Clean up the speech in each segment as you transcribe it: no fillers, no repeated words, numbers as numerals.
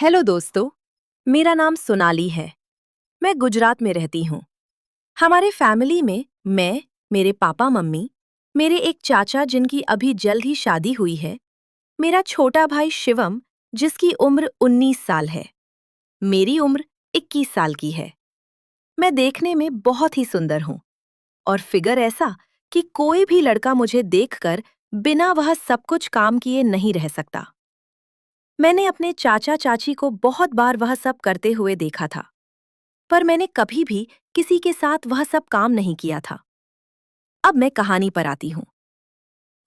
Hello दोस्तों, मेरा नाम सोनाली है। मैं गुजरात में रहती हूँ। हमारे फैमिली में मैं, मेरे पापा मम्मी, मेरे एक चाचा जिनकी अभी जल्द ही शादी हुई है, मेरा छोटा भाई शिवम जिसकी उम्र 19 साल है, मेरी उम्र 21 साल की है। मैं देखने में बहुत ही सुंदर हूँ और फिगर ऐसा कि कोई भी लड़का मुझे देखकर बिना वह सब कुछ काम किए नहीं रह सकता। मैंने अपने चाचा चाची को बहुत बार वह सब करते हुए देखा था, पर मैंने कभी भी किसी के साथ वह सब काम नहीं किया था। अब मैं कहानी पर आती हूँ।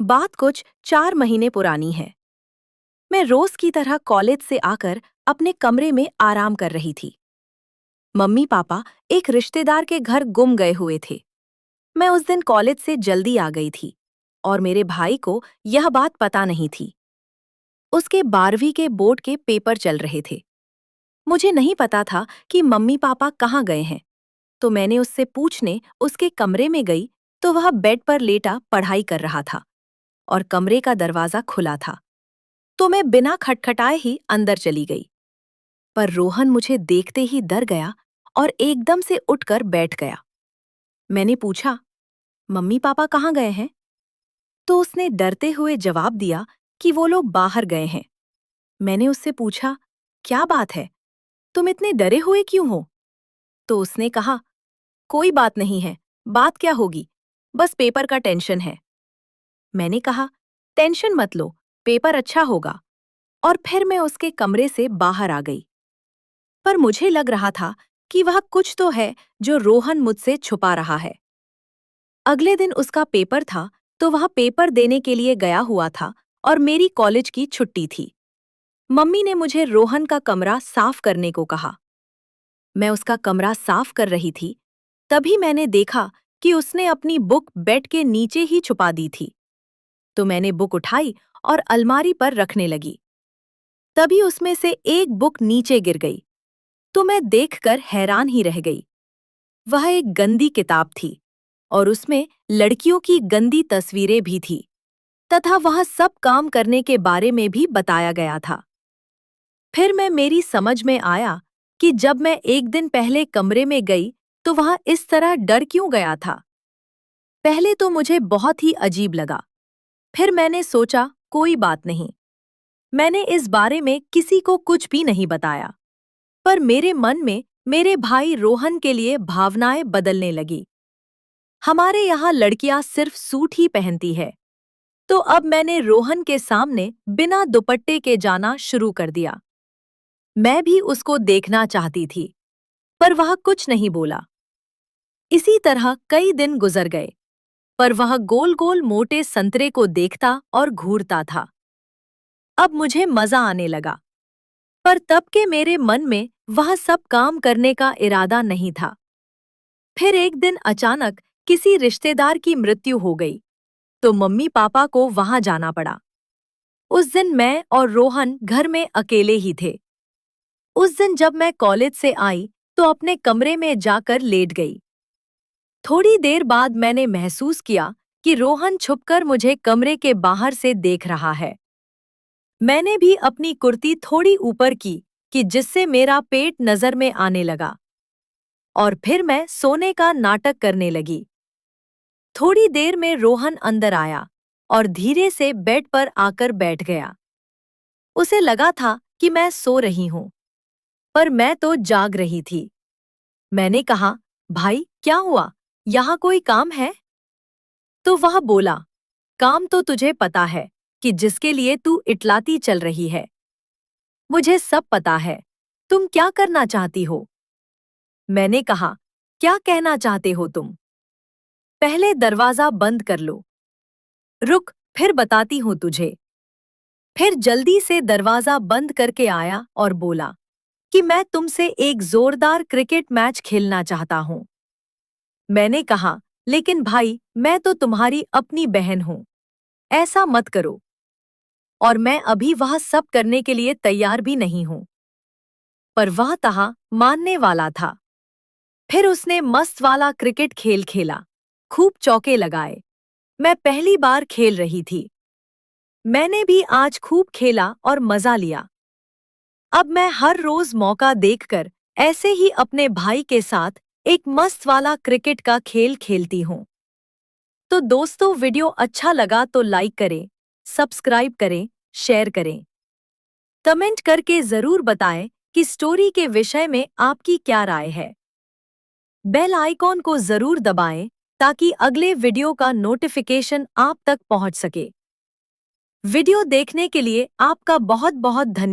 बात कुछ 4 महीने पुरानी है। मैं रोज की तरह कॉलेज से आकर अपने कमरे में आराम कर रही थी। मम्मी पापा एक रिश्तेदार के घर गुम गए हुए थे। मैं उस दिन कॉलेज से जल्दी आ गई थी और मेरे भाई को यह बात पता नहीं थी। उसके 12वीं के बोर्ड के पेपर चल रहे थे। मुझे नहीं पता था कि मम्मी पापा कहाँ गए हैं, तो मैंने उससे पूछने उसके कमरे में गई तो वह बेड पर लेटा पढ़ाई कर रहा था और कमरे का दरवाजा खुला था। तो मैं बिना खटखटाए ही अंदर चली गई। पर रोहन मुझे देखते ही डर गया और एकदम से उठकर बैठ गया। मैंने पूछा, मम्मी पापा कहाँ गए हैं? तो उसने डरते हुए जवाब दिया कि वो लोग बाहर गए हैं। मैंने उससे पूछा, क्या बात है, तुम इतने डरे हुए क्यों हो? तो उसने कहा, कोई बात नहीं है, बात क्या होगी, बस पेपर का टेंशन है। मैंने कहा, टेंशन मत लो, पेपर अच्छा होगा। और फिर मैं उसके कमरे से बाहर आ गई। पर मुझे लग रहा था कि वह कुछ तो है जो रोहन मुझसे छुपा रहा है। अगले दिन उसका पेपर था, तो वह पेपर देने के लिए गया हुआ था और मेरी कॉलेज की छुट्टी थी। मम्मी ने मुझे रोहन का कमरा साफ करने को कहा। मैं उसका कमरा साफ कर रही थी, तभी मैंने देखा कि उसने अपनी बुक बेड के नीचे ही छुपा दी थी। तो मैंने बुक उठाई और अलमारी पर रखने लगी। तभी उसमें से एक बुक नीचे गिर गई, तो मैं देखकर हैरान ही रह गई। वह एक गंदी किताब थी और उसमें लड़कियों की गंदी तस्वीरें भी थी, तथा वह सब काम करने के बारे में भी बताया गया था। फिर मेरी समझ में आया कि जब मैं एक दिन पहले कमरे में गई तो वह इस तरह डर क्यों गया था। पहले तो मुझे बहुत ही अजीब लगा, फिर मैंने सोचा कोई बात नहीं। मैंने इस बारे में किसी को कुछ भी नहीं बताया, पर मेरे मन में मेरे भाई रोहन के लिए भावनाएं बदलने लगी। हमारे यहाँ लड़कियां सिर्फ सूट ही पहनती है, तो अब मैंने रोहन के सामने बिना दुपट्टे के जाना शुरू कर दिया। मैं भी उसको देखना चाहती थी, पर वह कुछ नहीं बोला। इसी तरह कई दिन गुजर गए, पर वह गोल गोल मोटे संतरे को देखता और घूरता था। अब मुझे मजा आने लगा, पर तब के मेरे मन में वह सब काम करने का इरादा नहीं था। फिर एक दिन अचानक किसी रिश्तेदार की मृत्यु हो गई, तो मम्मी पापा को वहां जाना पड़ा। उस दिन मैं और रोहन घर में अकेले ही थे। उस दिन जब मैं कॉलेज से आई तो अपने कमरे में जाकर लेट गई। थोड़ी देर बाद मैंने महसूस किया कि रोहन छुपकर मुझे कमरे के बाहर से देख रहा है। मैंने भी अपनी कुर्ती थोड़ी ऊपर की कि जिससे मेरा पेट नजर में आने लगा, और फिर मैं सोने का नाटक करने लगी। थोड़ी देर में रोहन अंदर आया और धीरे से बेड पर आकर बैठ गया। उसे लगा था कि मैं सो रही हूं, पर मैं तो जाग रही थी। मैंने कहा, भाई क्या हुआ, यहाँ कोई काम है? तो वह बोला, काम तो तुझे पता है कि जिसके लिए तू इटलाती चल रही है। मुझे सब पता है, तुम क्या करना चाहती हो? मैंने कहा, क्या कहना चाहते हो तुम? पहले दरवाजा बंद कर लो। रुक, फिर बताती हूँ तुझे। फिर जल्दी से दरवाजा बंद करके आया और बोला कि मैं तुमसे एक जोरदार क्रिकेट मैच खेलना चाहता हूँ। मैंने कहा, लेकिन भाई मैं तो तुम्हारी अपनी बहन हूँ, ऐसा मत करो। और मैं अभी वह सब करने के लिए तैयार भी नहीं हूँ। पर वह तहा मानने वाला था। फिर उसने मस्त वाला क्रिकेट खेल खेला, खूब चौके लगाए। मैं पहली बार खेल रही थी। मैंने भी आज खूब खेला और मजा लिया। अब मैं हर रोज मौका देखकर ऐसे ही अपने भाई के साथ एक मस्त वाला क्रिकेट का खेल खेलती हूँ। तो दोस्तों, वीडियो अच्छा लगा तो लाइक करें, सब्सक्राइब करें, शेयर करें। कमेंट करके जरूर बताएं कि स्टोरी के विषय में आपकी क्या राय है। बेल आइकॉन को जरूर दबाएं ताकि अगले वीडियो का नोटिफिकेशन आप तक पहुंच सके। वीडियो देखने के लिए आपका बहुत बहुत धन्यवाद।